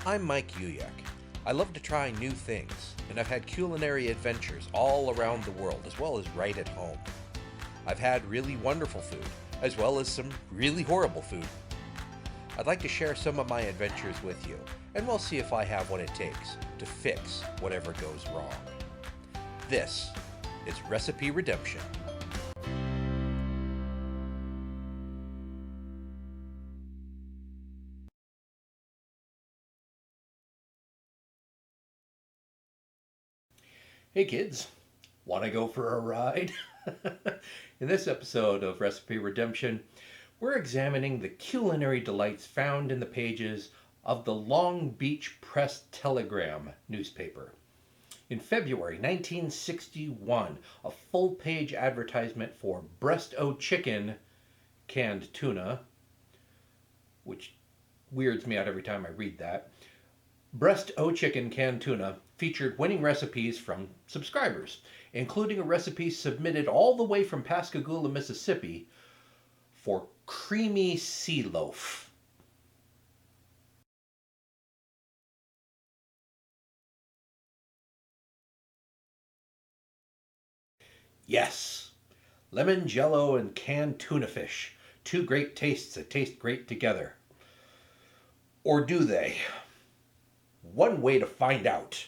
I'm Mike Uyak. I love to try new things, and I've had culinary adventures all around the world, as well as right at home. I've had really wonderful food, as well as some really horrible food. I'd like to share some of my adventures with you, and we'll see if I have what it takes to fix whatever goes wrong. This is Recipe Redemption. Hey kids, want to go for a ride? In this episode of Recipe Redemption, we're examining the culinary delights found in the pages of the Long Beach Press-Telegram newspaper. In February 1961, a full-page advertisement for breast-o chicken canned tuna, which weirds me out every time I read that. Breast-o chicken canned tuna featured winning recipes from subscribers, including a recipe submitted all the way from Pascagoula, Mississippi for Creamy Sea Loaf. Yes, lemon Jello and canned tuna fish. Two great tastes that taste great together. Or do they? One way to find out.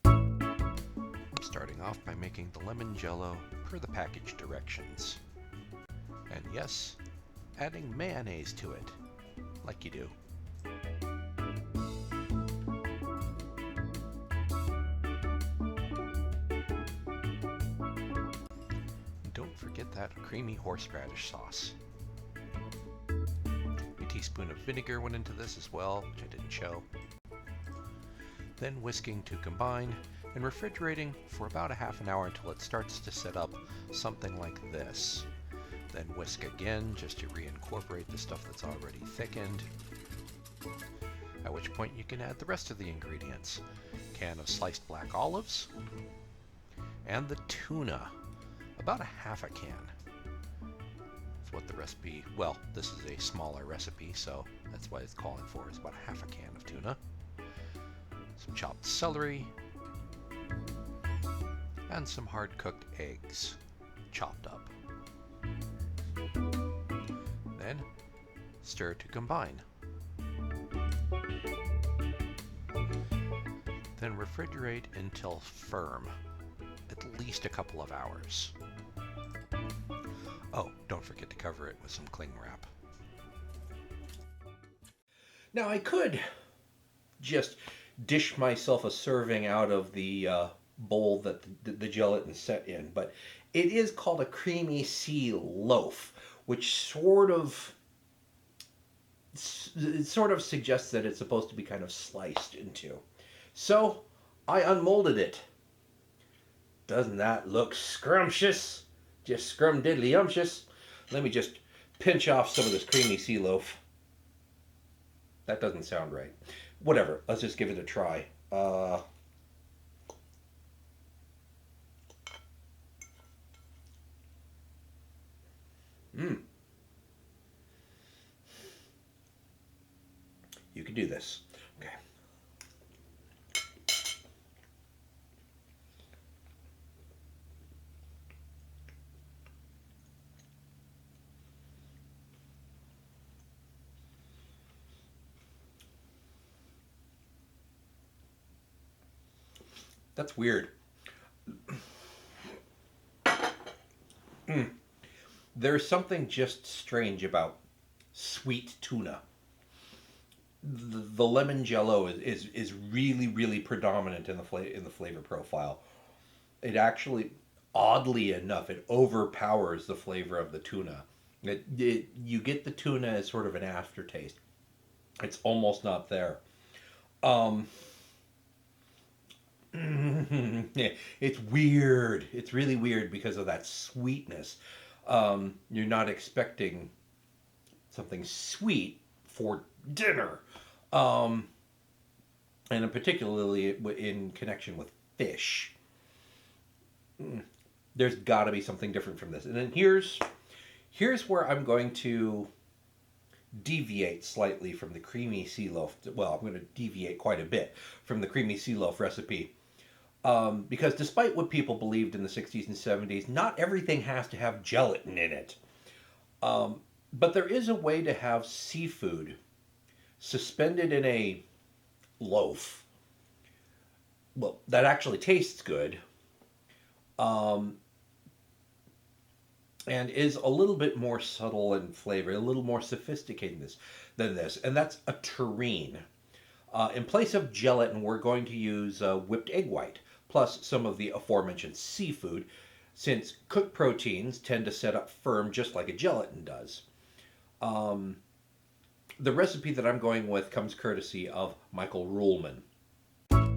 I'm starting off by making the lemon Jello per the package directions. And yes, adding mayonnaise to it, like you do. Don't forget that creamy horseradish sauce. A teaspoon of vinegar went into this as well, which I didn't show. Then whisking to combine and refrigerating for about a half an hour until it starts to set up something like this. Then whisk again just to reincorporate the stuff that's already thickened. At which point you can add the rest of the ingredients. Can of sliced black olives and the tuna. About a half a can. That's what the recipe, well, this is a smaller recipe, so that's what it's calling for, is about a half a can of tuna. Some chopped celery, and some hard-cooked eggs, chopped up. Then, stir to combine. Then refrigerate until firm, at least a couple of hours. Oh, don't forget to cover it with some cling wrap. Now I could just dish myself a serving out of the bowl that the gelatin's set in, but it is called a Creamy Sea Loaf, which sort of suggests that it's supposed to be kind of sliced into. So I unmolded it. Doesn't that look scrumptious? Just scrum-diddly-umptious. Let me just pinch off some of this Creamy Sea Loaf. That doesn't sound right. Whatever, let's just give it a try. You can do this. Okay. That's weird. There's something just strange about sweet tuna. The lemon Jello is really, really predominant in the flavor profile. It actually, oddly enough, it overpowers the flavor of the tuna. You get the tuna as sort of an aftertaste. It's almost not there. Um, it's weird. It's really weird because of that sweetness. You're not expecting something sweet for dinner, um, and particularly in connection with fish. There's got to be something different from this. And then here's where I'm going to deviate slightly from the Creamy Sea Loaf. Well, I'm going to deviate quite a bit from the Creamy Sea Loaf recipe. Because despite what people believed in the 60s and 70s, not everything has to have gelatin in it. But there is a way to have seafood suspended in a loaf, well, that actually tastes good, um, and is a little bit more subtle in flavor, a little more sophisticated than this, and that's a terrine. In place of gelatin, we're going to use whipped egg white, plus some of the aforementioned seafood, since cooked proteins tend to set up firm just like a gelatin does. Um, the recipe that I'm going with comes courtesy of Michael Ruhlman. Now,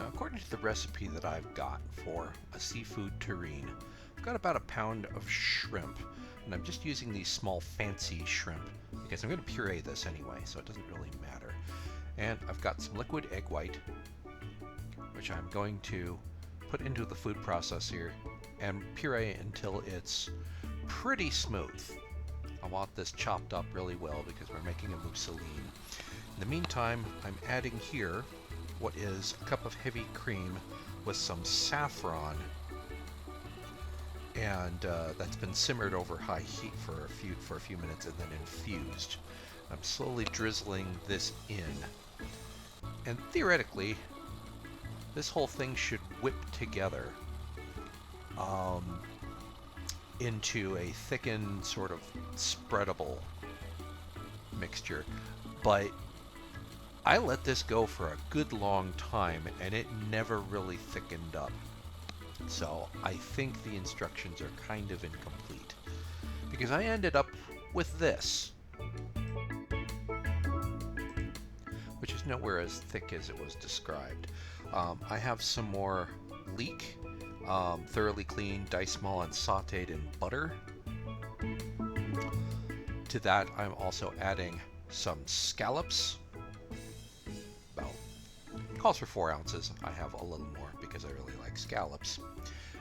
according to the recipe that I've got for a seafood terrine, I've got about a pound of shrimp, and I'm just using these small fancy shrimp because I'm going to puree this anyway, so it doesn't really matter. And I've got some liquid egg white, which I'm going to put into the food processor and puree until it's pretty smooth. I want this chopped up really well because we're making a mousseline. In the meantime, I'm adding here what is a cup of heavy cream with some saffron, and that's been simmered over high heat for a few minutes and then infused. I'm slowly drizzling this in, and theoretically this whole thing should whip together into a thickened, sort of spreadable mixture. But I let this go for a good long time and it never really thickened up. So I think the instructions are kind of incomplete, because I ended up with this, which is nowhere as thick as it was described. I have some more leek, thoroughly cleaned, diced small, and sauteed in butter. To that, I'm also adding some scallops. About, calls for 4 ounces. I have a little more because I really like scallops.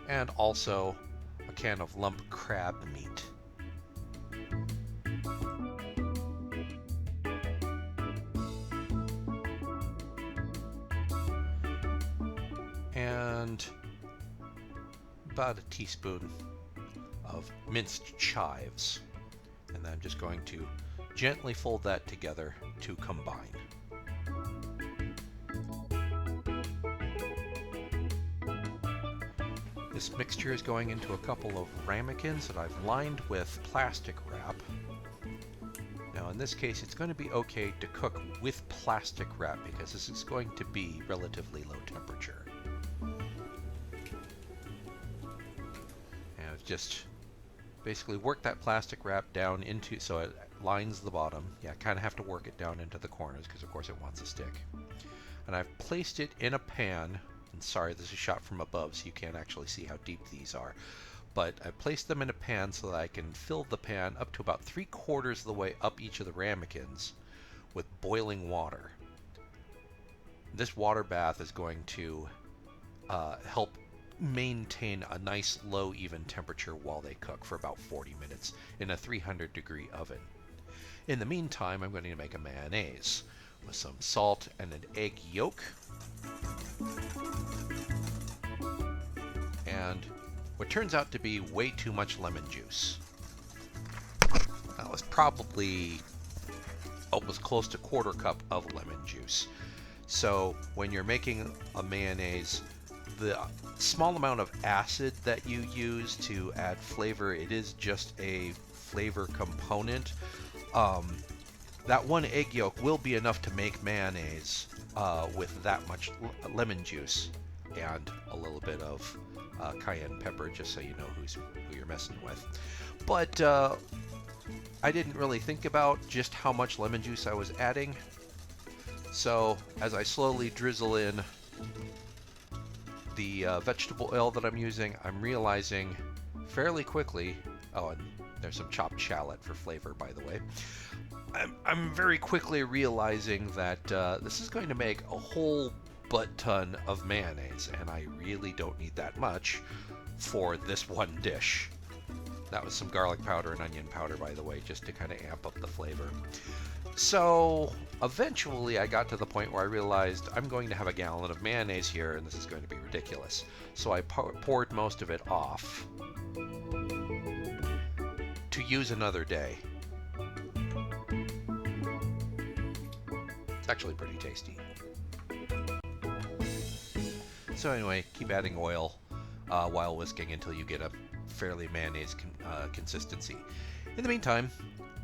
And also a can of lump crab meat. And about a teaspoon of minced chives. And then I'm just going to gently fold that together to combine. This mixture is going into a couple of ramekins that I've lined with plastic wrap. Now in this case it's going to be okay to cook with plastic wrap because this is going to be relatively low temperature. And I've just basically work that plastic wrap down into, so it lines the bottom. Yeah, I kind of have to work it down into the corners because of course it wants to stick. And I've placed it in a pan, and sorry this is shot from above so you can't actually see how deep these are, but I placed them in a pan so that I can fill the pan up to about 3/4 of the way up each of the ramekins with boiling water. This water bath is going to help maintain a nice low even temperature while they cook for about 40 minutes in a 300-degree oven. In the meantime, I'm going to make a mayonnaise with some salt and an egg yolk and what turns out to be way too much lemon juice. That was probably almost close to 1/4 cup of lemon juice. So when you're making a mayonnaise, the small amount of acid that you use to add flavor, it is just a flavor component. That 1 egg yolk will be enough to make mayonnaise with that much lemon juice and a little bit of cayenne pepper, just so you know who you're messing with. But I didn't really think about just how much lemon juice I was adding. So as I slowly drizzle in the vegetable oil that I'm using, I'm realizing fairly quickly, oh, and there's some chopped shallot for flavor, by the way. I'm very quickly realizing that this is going to make a whole butt-ton of mayonnaise, and I really don't need that much for this one dish. That was some garlic powder and onion powder, by the way, just to kind of amp up the flavor. So eventually I got to the point where I realized I'm going to have a gallon of mayonnaise here and this is going to be ridiculous. So I poured most of it off to use another day. It's actually pretty tasty. So anyway, keep adding oil while whisking until you get a fairly mayonnaise consistency. In the meantime,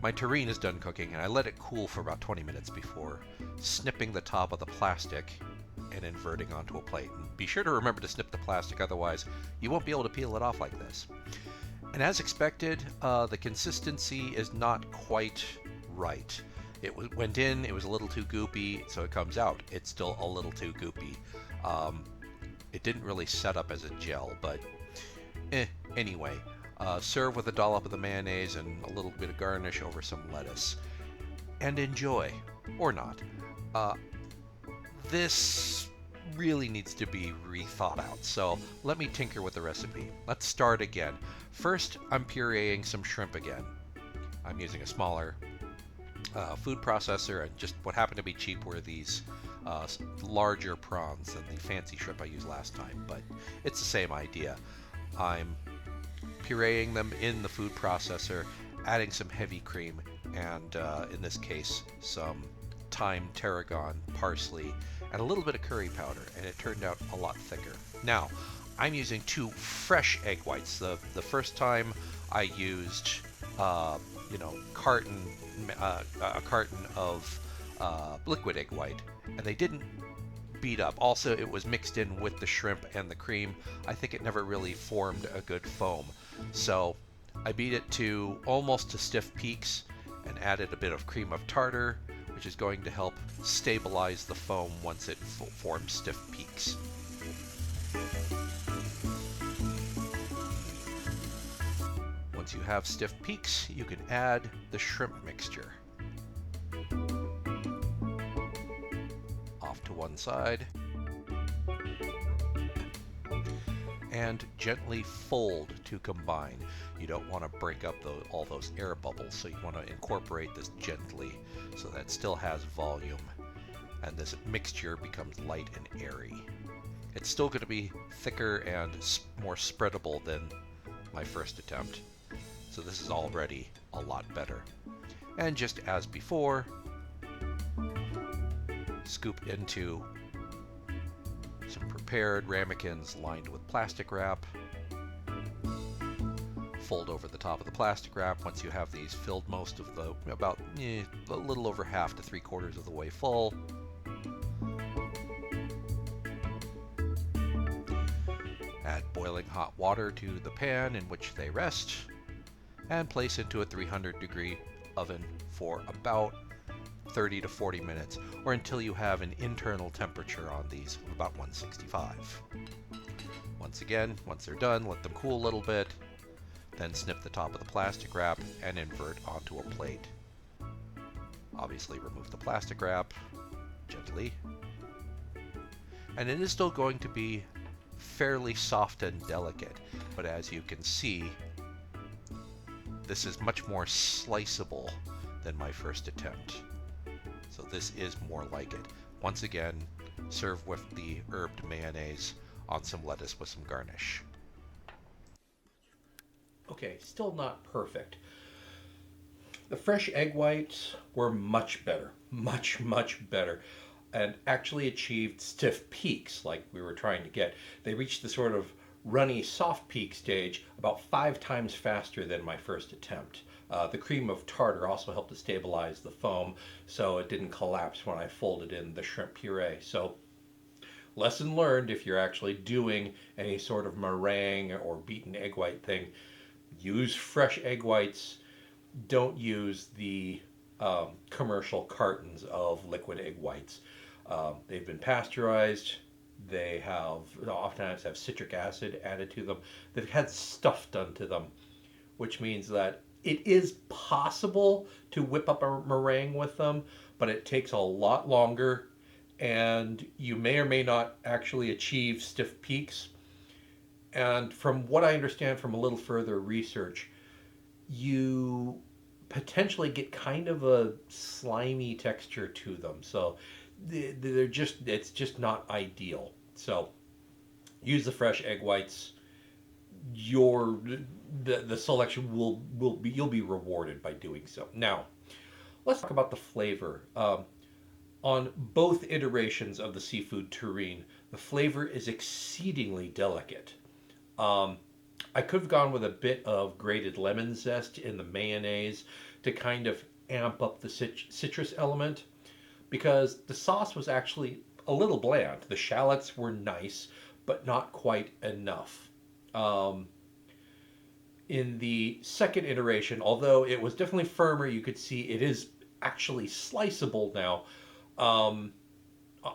my terrine is done cooking and I let it cool for about 20 minutes before snipping the top of the plastic and inverting onto a plate. And be sure to remember to snip the plastic, otherwise you won't be able to peel it off like this. And as expected, the consistency is not quite right. It went in, it was a little too goopy, so it comes out. It's still a little too goopy. It didn't really set up as a gel, but anyway. Serve with a dollop of the mayonnaise and a little bit of garnish over some lettuce. And enjoy. Or not. This really needs to be rethought out, so let me tinker with the recipe. Let's start again. First, I'm pureeing some shrimp again. I'm using a smaller food processor, and just what happened to be cheap were these larger prawns than the fancy shrimp I used last time, but it's the same idea. I'm pureeing them in the food processor, adding some heavy cream, and in this case, some thyme, tarragon, parsley, and a little bit of curry powder, and it turned out a lot thicker. Now, I'm using 2 fresh egg whites. The first time I used, a carton of liquid egg white, and they didn't beat up. Also, it was mixed in with the shrimp and the cream. I think it never really formed a good foam. So I beat it to almost to stiff peaks and added a bit of cream of tartar, which is going to help stabilize the foam once it forms stiff peaks. Once you have stiff peaks, you can add the shrimp mixture. Off to one side. And gently fold to combine. You don't want to break up all those air bubbles, so you want to incorporate this gently so that it still has volume and this mixture becomes light and airy. It's still going to be thicker and more spreadable than my first attempt, so this is already a lot better. And just as before, scoop into some prepared ramekins lined with plastic wrap. Fold over the top of the plastic wrap once you have these filled most of the, about a little over half to 3/4 of the way full. Add boiling hot water to the pan in which they rest and place into a 300-degree oven for about 30 to 40 minutes, or until you have an internal temperature on these of about 165. Once again, once they're done, let them cool a little bit, then snip the top of the plastic wrap and invert onto a plate. Obviously remove the plastic wrap gently, and it is still going to be fairly soft and delicate, but as you can see, this is much more sliceable than my first attempt. So this is more like it. Once again, serve with the herbed mayonnaise on some lettuce with some garnish. Okay, still not perfect. The fresh egg whites were much better, much better, and actually achieved stiff peaks like we were trying to get. They reached the sort of runny, soft peak stage about 5 times faster than my first attempt. The cream of tartar also helped to stabilize the foam so it didn't collapse when I folded in the shrimp puree. So, lesson learned: if you're actually doing any sort of meringue or beaten egg white thing, use fresh egg whites. Don't use the commercial cartons of liquid egg whites. They've been pasteurized. They oftentimes have citric acid added to them. They've had stuff done to them, which means that it is possible to whip up a meringue with them, but it takes a lot longer, and you may or may not actually achieve stiff peaks. And from what I understand from a little further research, you potentially get kind of a slimy texture to them. So they're just it's just not ideal. So use the fresh egg whites. Your the selection will be you'll be rewarded by doing so. Now let's talk about the flavor. On both iterations of the seafood terrine, the flavor is exceedingly delicate. Um, I could have gone with a bit of grated lemon zest in the mayonnaise to kind of amp up the citrus element because the sauce was actually a little bland. The shallots were nice, but not quite enough. Um, in the second iteration, although it was definitely firmer, you could see it is actually sliceable now. Um,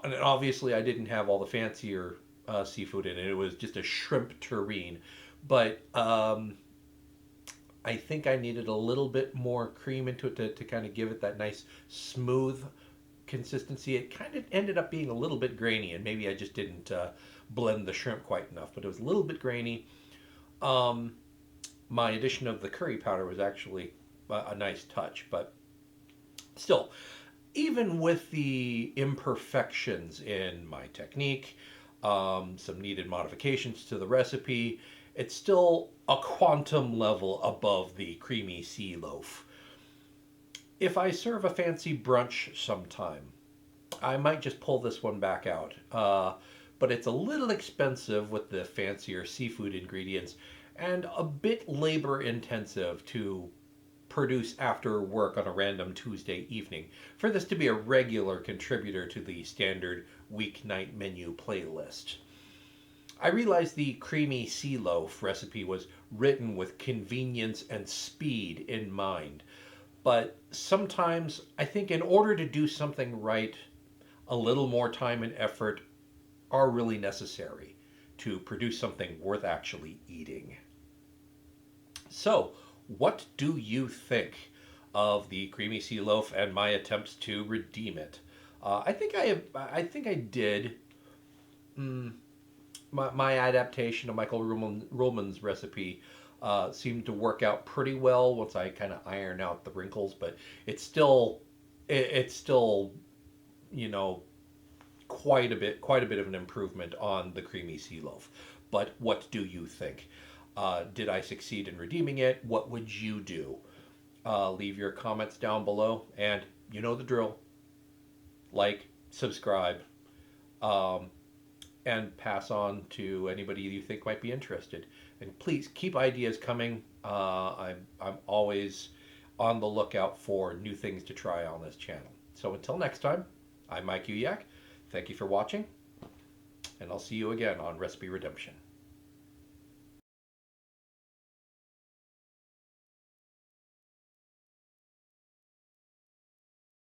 and obviously, I didn't have all the fancier seafood in it. It was just a shrimp terrine. But I think I needed a little bit more cream into it to kind of give it that nice smooth consistency. It kind of ended up being a little bit grainy, and maybe I just didn't blend the shrimp quite enough. But it was a little bit grainy. Um, my addition of the curry powder was actually a nice touch, but still, even with the imperfections in my technique, some needed modifications to the recipe, it's still a quantum level above the creamy sea loaf. If I serve a fancy brunch sometime, I might just pull this one back out. But it's a little expensive with the fancier seafood ingredients and a bit labor intensive to produce after work on a random Tuesday evening for this to be a regular contributor to the standard weeknight menu playlist. I realized the creamy sea loaf recipe was written with convenience and speed in mind, but sometimes I think in order to do something right, a little more time and effort are really necessary to produce something worth actually eating. So, what do you think of the creamy sea loaf and my attempts to redeem it? I think I did. Mm, my adaptation of Michael Ruhlman's recipe seemed to work out pretty well once I kind of iron out the wrinkles, but it's still it's still you know quite a bit of an improvement on the creamy sea loaf. But what do you think? Did I succeed in redeeming it? What would you do? Leave your comments down below, and you know the drill. Like, subscribe, um, and pass on to anybody you think might be interested. And please keep ideas coming. I'm always on the lookout for new things to try on this channel. So until next time, I'm Mike Uyak. Thank you for watching, and I'll see you again on Recipe Redemption.